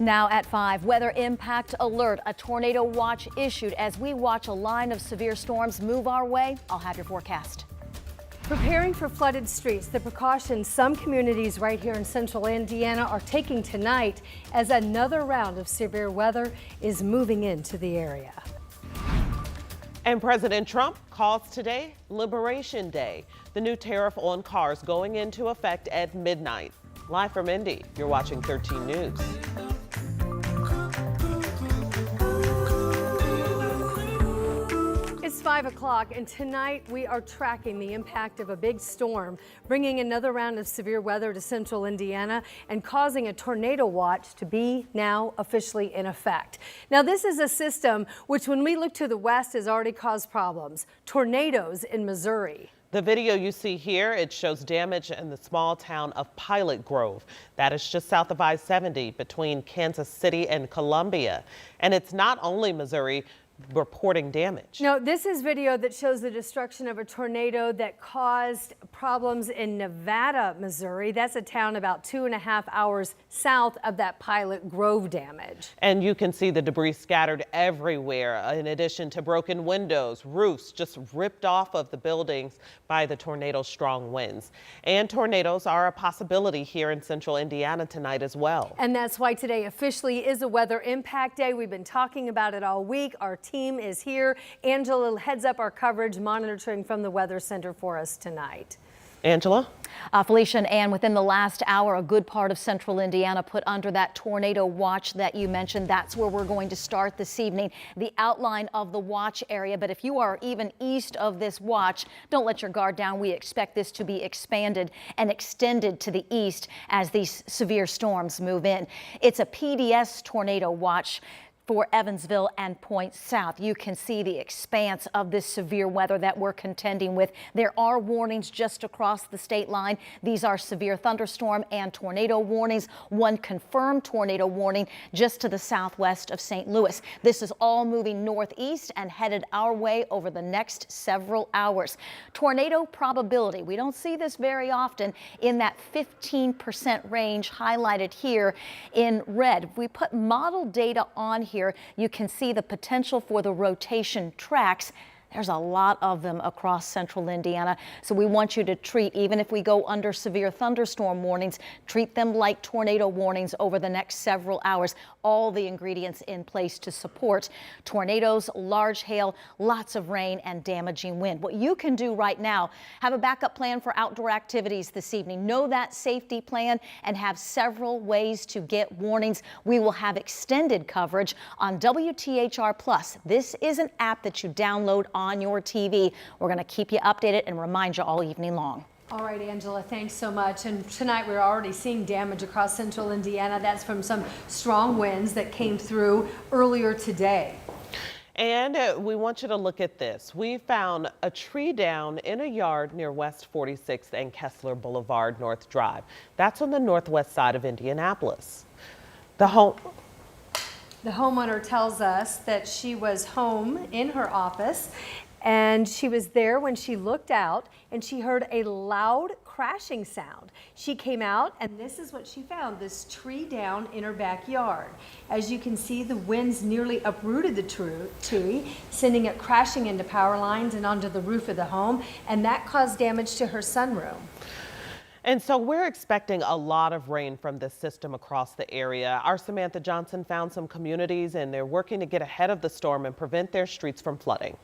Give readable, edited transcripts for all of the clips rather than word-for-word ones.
Now at 5, weather impact alert. A tornado watch issued as we watch a line of severe storms move our way. I'll have your forecast. Preparing for flooded streets, the precautions some communities right here in central Indiana are taking tonight as another round of severe weather is moving into the area. And President Trump calls today Liberation Day, the new tariff on cars going into effect at midnight. Live from Indy, you're watching 13 News. It's 5 o'clock, and tonight we are tracking the impact of a big storm, bringing another round of severe weather to central Indiana and causing a tornado watch to be now officially in effect. Now, this is a system which, when we look to the west, has already caused problems. Tornadoes in Missouri. The video you see here, it shows damage in the small town of Pilot Grove. That is just south of I-70 between Kansas City and Columbia. And it's not only Missouri reporting damage. No, this is video that shows the destruction of a tornado that caused problems in Nevada, Missouri. That's a town about 2.5 hours south of that Pilot Grove damage. And you can see the debris scattered everywhere, in addition to broken windows, roofs just ripped off of the buildings by the tornado's strong winds. And tornadoes are a possibility here in central Indiana tonight as well. And that's why today officially is a weather impact day. We've been talking about it all week. Our team is here. Angela heads up our coverage, monitoring from the Weather Center for us tonight. Angela? Felicia and Ann, within the last hour, a good part of central Indiana put under that tornado watch that you mentioned. That's where we're going to start this evening, the outline of the watch area. But if you are even east of this watch, don't let your guard down. We expect this to be expanded and extended to the east as these severe storms move in. It's a PDS tornado watch for Evansville and points south. You can see the expanse of this severe weather that we're contending with. There are warnings just across the state line. These are severe thunderstorm and tornado warnings. One confirmed tornado warning just to the southwest of St. Louis. This is all moving northeast and headed our way over the next several hours. Tornado probability, we don't see this very often, in that 15% range highlighted here in red. If we put model data on here, you can see the potential for the rotation tracks. There's a lot of them across central Indiana. So we want you to treat, even if we go under severe thunderstorm warnings, treat them like tornado warnings over the next several hours. All the ingredients in place to support tornadoes, large hail, lots of rain, and damaging wind. What you can do right now, have a backup plan for outdoor activities this evening. Know that safety plan and have several ways to get warnings. We will have extended coverage on WTHR+. This is an app that you download on your TV. We're going to keep you updated and remind you all evening long. All right, Angela, thanks so much. And tonight we're already seeing damage across central Indiana. That's from some strong winds that came through earlier today. And we want you to look at this. We found a tree down in a yard near West 46th and Kessler Boulevard North Drive. That's on the northwest side of Indianapolis. The homeowner tells us that she was home in her office and she was there when she looked out and she heard a loud crashing sound. She came out and this is what she found, this tree down in her backyard. As you can see, the winds nearly uprooted the tree, sending it crashing into power lines and onto the roof of the home, and that caused damage to her sunroom. And so we're expecting a lot of rain from this system across the area. Our Samantha Johnson found some communities and they're working to get ahead of the storm and prevent their streets from flooding.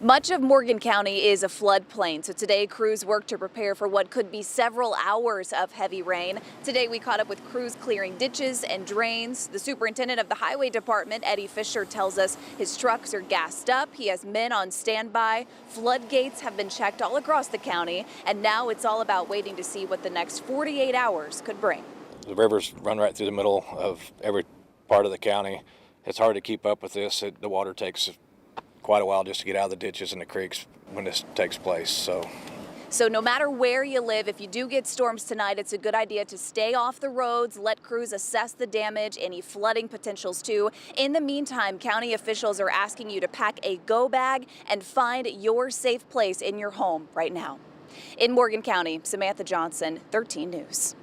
Much of Morgan County is a floodplain, so today crews work to prepare for what could be several hours of heavy rain. Today we caught up with crews clearing ditches and drains. The superintendent of the highway department, Eddie Fisher, tells us his trucks are gassed up. He has men on standby. Floodgates have been checked all across the county, and now it's all about waiting to see what the next 48 hours could bring. The rivers run right through the middle of every part of the county. It's hard to keep up with this. The water takes quite a while just to get out of the ditches and the creeks when this takes place. So no matter where you live, if you do get storms tonight, it's a good idea to stay off the roads, let crews assess the damage, any flooding potentials too. In the meantime, county officials are asking you to pack a go bag and find your safe place in your home right now. In Morgan County, Samantha Johnson, 13 News.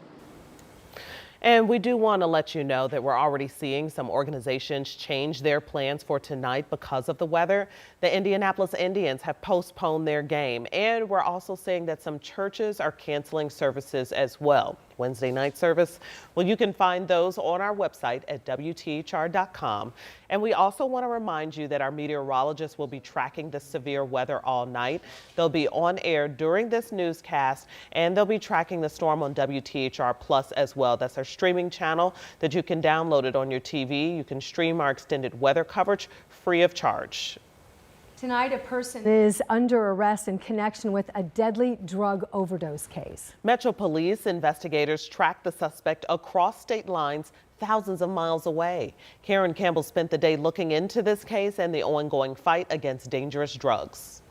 And we do want to let you know that we're already seeing some organizations change their plans for tonight because of the weather. The Indianapolis Indians have postponed their game, and we're also seeing that some churches are canceling services as well. Wednesday night service, well, you can find those on our website at WTHR.com. And we also want to remind you that our meteorologists will be tracking the severe weather all night. They'll be on air during this newscast, and they'll be tracking the storm on WTHR Plus as well. That's our streaming channel that you can download it on your TV. You can stream our extended weather coverage free of charge. Tonight, a person is under arrest in connection with a deadly drug overdose case. Metro Police investigators tracked the suspect across state lines thousands of miles away. Karen Campbell spent the day looking into this case and the ongoing fight against dangerous drugs.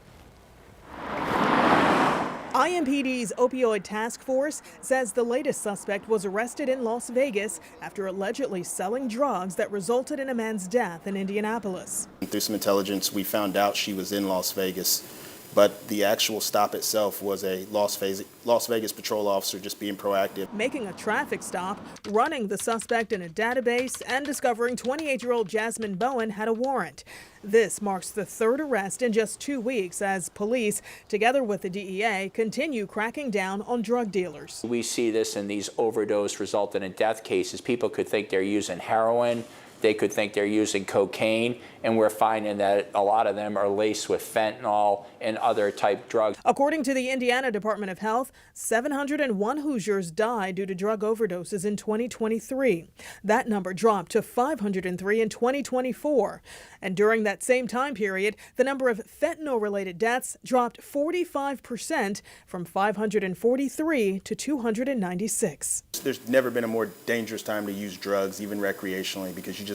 IMPD's opioid task force says the latest suspect was arrested in Las Vegas after allegedly selling drugs that resulted in a man's death in Indianapolis. Through some intelligence, we found out she was in Las Vegas, but the actual stop itself was a Las Vegas patrol officer just being proactive. Making a traffic stop, running the suspect in a database, and discovering 28-year-old Jasmine Bowen had a warrant. This marks the third arrest in just 2 weeks as police, together with the DEA, continue cracking down on drug dealers. We see this in these overdose resultant in death cases. People could think they're using heroin. They could think they're using cocaine, and we're finding that a lot of them are laced with fentanyl and other type drugs. According to the Indiana Department of Health, 701 Hoosiers died due to drug overdoses in 2023. That number dropped to 503 in 2024. And during that same time period, the number of fentanyl-related deaths dropped 45% from 543 to 296. There's never been a more dangerous time to use drugs, even recreationally, because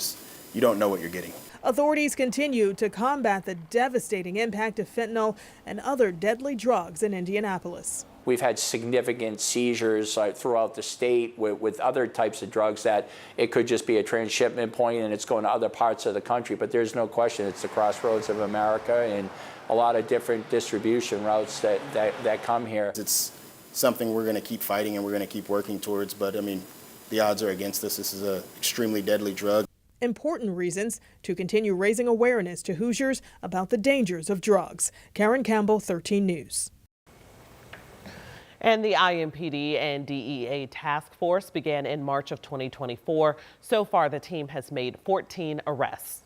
you don't know what you're getting. Authorities continue to combat the devastating impact of fentanyl and other deadly drugs in Indianapolis. We've had significant seizures throughout the state with other types of drugs that it could just be a transshipment point and it's going to other parts of the country. But there's no question it's the crossroads of America and a lot of different distribution routes that come here. It's something we're going to keep fighting and we're going to keep working towards. But I mean, the odds are against us. This is an extremely deadly drug. Important reasons to continue raising awareness to Hoosiers about the dangers of drugs. Karen Campbell, 13 News. And the IMPD and DEA task force began in March of 2024. So far, the team has made 14 arrests.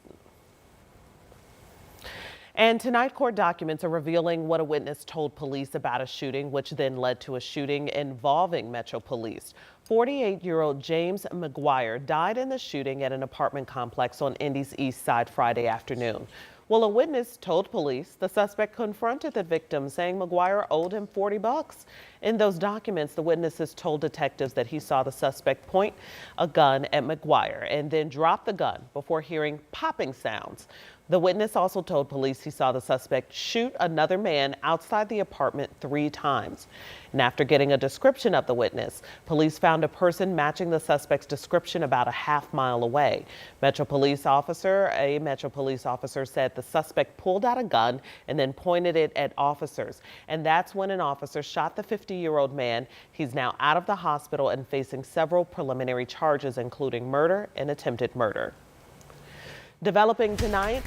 And tonight, court documents are revealing what a witness told police about a shooting, which then led to a shooting involving Metro Police. 48-year-old James McGuire died in the shooting at an apartment complex on Indy's East Side Friday afternoon. Well, a witness told police the suspect confronted the victim, saying McGuire owed him $40. In those documents, the witnesses told detectives that he saw the suspect point a gun at McGuire and then drop the gun before hearing popping sounds. The witness also told police he saw the suspect shoot another man outside the apartment 3 times. And after getting a description of the witness, police found a person matching the suspect's description about a half-mile away. A Metro Police officer said the suspect pulled out a gun and then pointed it at officers. And that's when an officer shot the 50-year-old man. He's now out of the hospital and facing several preliminary charges, including murder and attempted murder. Developing tonight,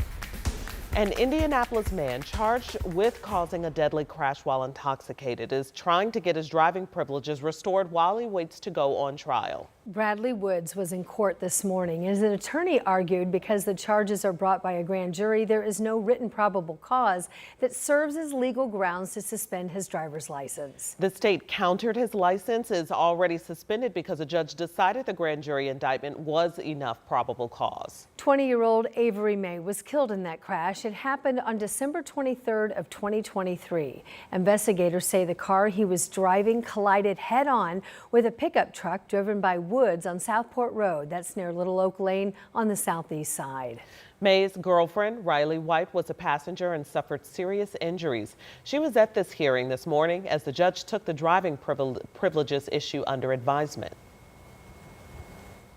an Indianapolis man charged with causing a deadly crash while intoxicated is trying to get his driving privileges restored while he waits to go on trial. Bradley Woods was in court this morning. His attorney argued because the charges are brought by a grand jury, there is no written probable cause that serves as legal grounds to suspend his driver's license. The state countered his license is already suspended because a judge decided the grand jury indictment was enough probable cause. 20-year-old Avery May was killed in that crash. It happened on December 23rd of 2023. Investigators say the car he was driving collided head-on with a pickup truck driven by Woods on Southport Road. That's near Little Oak Lane on the southeast side. May's girlfriend, Riley White, was a passenger and suffered serious injuries. She was at this hearing this morning as the judge took the driving privileges issue under advisement.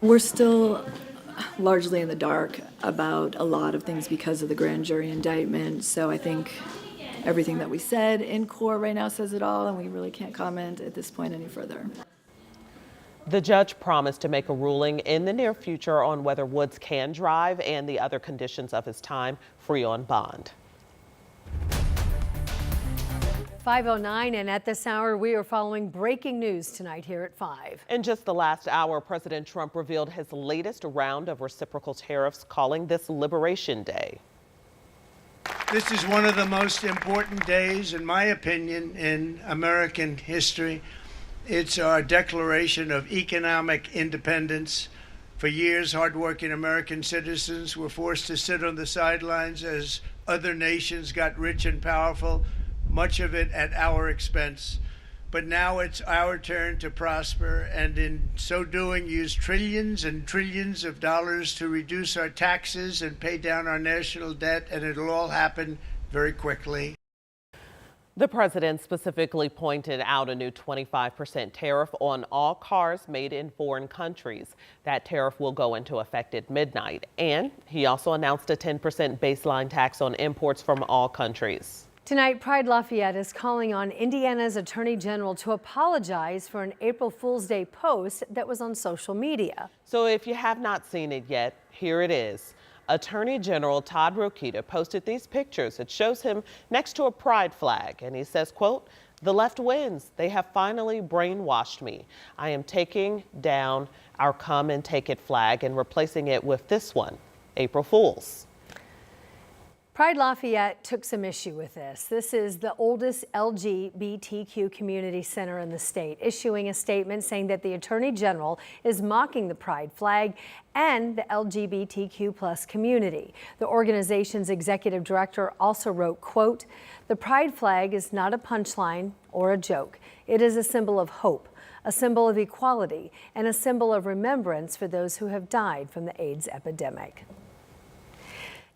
We're still largely in the dark about a lot of things because of the grand jury indictment. So I think everything that we said in court right now says it all, and we really can't comment at this point any further. The judge promised to make a ruling in the near future on whether Woods can drive and the other conditions of his time free on bond. 5:09, and at this hour, we are following breaking news tonight here at 5. In just the last hour, President Trump revealed his latest round of reciprocal tariffs, calling this Liberation Day. This is one of the most important days, in my opinion, in American history. It's our declaration of economic independence. For years, hardworking American citizens were forced to sit on the sidelines as other nations got rich and powerful, much of it at our expense. But now it's our turn to prosper, and in so doing, use trillions and trillions of dollars to reduce our taxes and pay down our national debt, and it'll all happen very quickly. The president specifically pointed out a new 25% tariff on all cars made in foreign countries. That tariff will go into effect at midnight. And he also announced a 10% baseline tax on imports from all countries. Tonight, Pride Lafayette is calling on Indiana's Attorney General to apologize for an April Fool's Day post that was on social media. So if you have not seen it yet, here it is. Attorney General Todd Rokita posted these pictures. It shows him next to a pride flag, and he says, quote, "The left wins. They have finally brainwashed me. I am taking down our come and take it flag and replacing it with this one, April Fools." Pride Lafayette took some issue with this. This is the oldest LGBTQ community center in the state, issuing a statement saying that the Attorney General is mocking the pride flag and the LGBTQ plus community. The organization's executive director also wrote, quote, "The pride flag is not a punchline or a joke. It is a symbol of hope, a symbol of equality, and a symbol of remembrance for those who have died from the AIDS epidemic."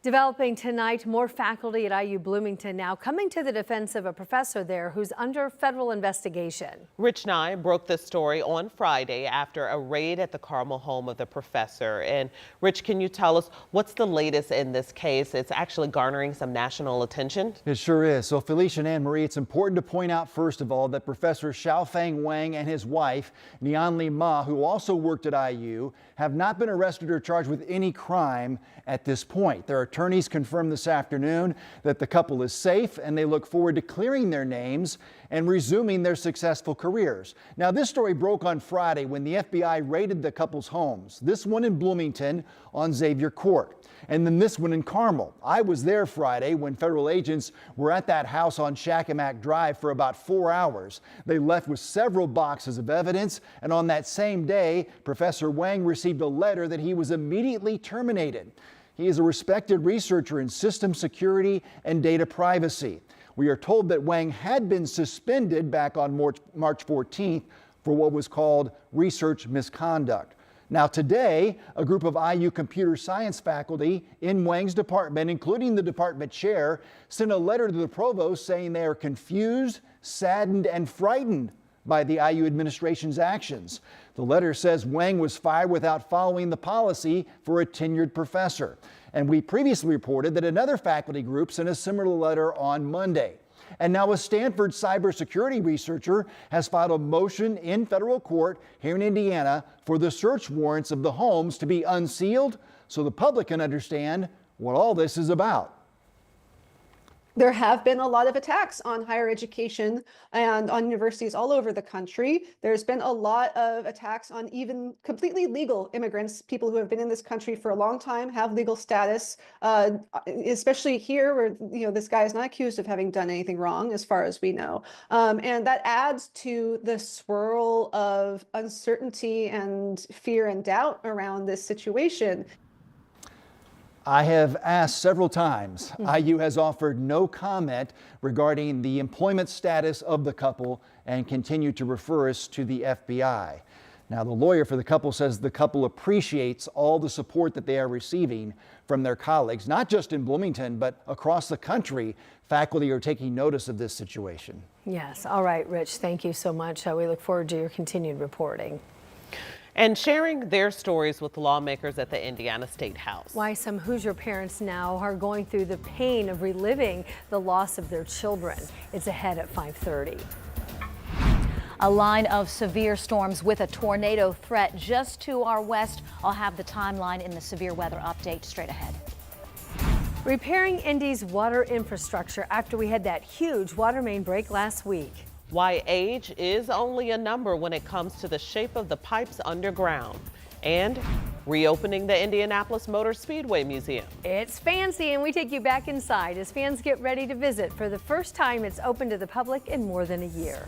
Developing tonight, more faculty at IU Bloomington now coming to the defense of a professor there who's under federal investigation. Rich Nye broke this story on Friday after a raid at the Carmel home of the professor. And Rich, can you tell us what's the latest in this case? It's actually garnering some national attention. It sure is. So Felicia and Anne Marie, it's important to point out first of all that Professor Xiaofeng Wang and his wife, Nianli Ma, who also worked at IU, have not been arrested or charged with any crime at this point. Their attorneys confirmed this afternoon that the couple is safe and they look forward to clearing their names and resuming their successful careers. Now, this story broke on Friday when the FBI raided the couple's homes, this one in Bloomington on Xavier Court, and then this one in Carmel. I was there Friday when federal agents were at that house on Shakamak Drive for about 4 hours. They left with several boxes of evidence, and on that same day, Professor Wang received a letter that he was immediately terminated. He is a respected researcher in system security and data privacy. We are told that Wang had been suspended back on March 14th for what was called research misconduct. Now today, a group of IU computer science faculty in Wang's department, including the department chair, sent a letter to the provost saying they are confused, saddened, and frightened by the IU administration's actions. The letter says Wang was fired without following the policy for a tenured professor. And we previously reported that another faculty group sent a similar letter on Monday. And now a Stanford cybersecurity researcher has filed a motion in federal court here in Indiana for the search warrants of the homes to be unsealed so the public can understand what all this is about. There have been a lot of attacks on higher education and on universities all over the country. There's been a lot of attacks on even completely legal immigrants, people who have been in this country for a long time, have legal status, especially here where this guy is not accused of having done anything wrong as far as we know. And that adds to the swirl of uncertainty and fear and doubt around this situation. I have asked several times. IU has offered no comment regarding the employment status of the couple and continued to refer us to the FBI. Now, the lawyer for the couple says the couple appreciates all the support that they are receiving from their colleagues, not just in Bloomington, but across the country. Faculty are taking notice of this situation. Yes. All right, Rich, thank you so much. We look forward to your continued reporting. And sharing their stories with lawmakers at the Indiana State House. Why some Hoosier parents now are going through the pain of reliving the loss of their children. It's ahead at 5:30. A line of severe storms with a tornado threat just to our west. I'll have the timeline in the severe weather update straight ahead. Repairing Indy's water infrastructure after we had that huge water main break last week. Why age is only a number when it comes to the shape of the pipes underground. And reopening the Indianapolis Motor Speedway Museum. It's fancy, and we take you back inside as fans get ready to visit. For the first time, it's open to the public in more than a year.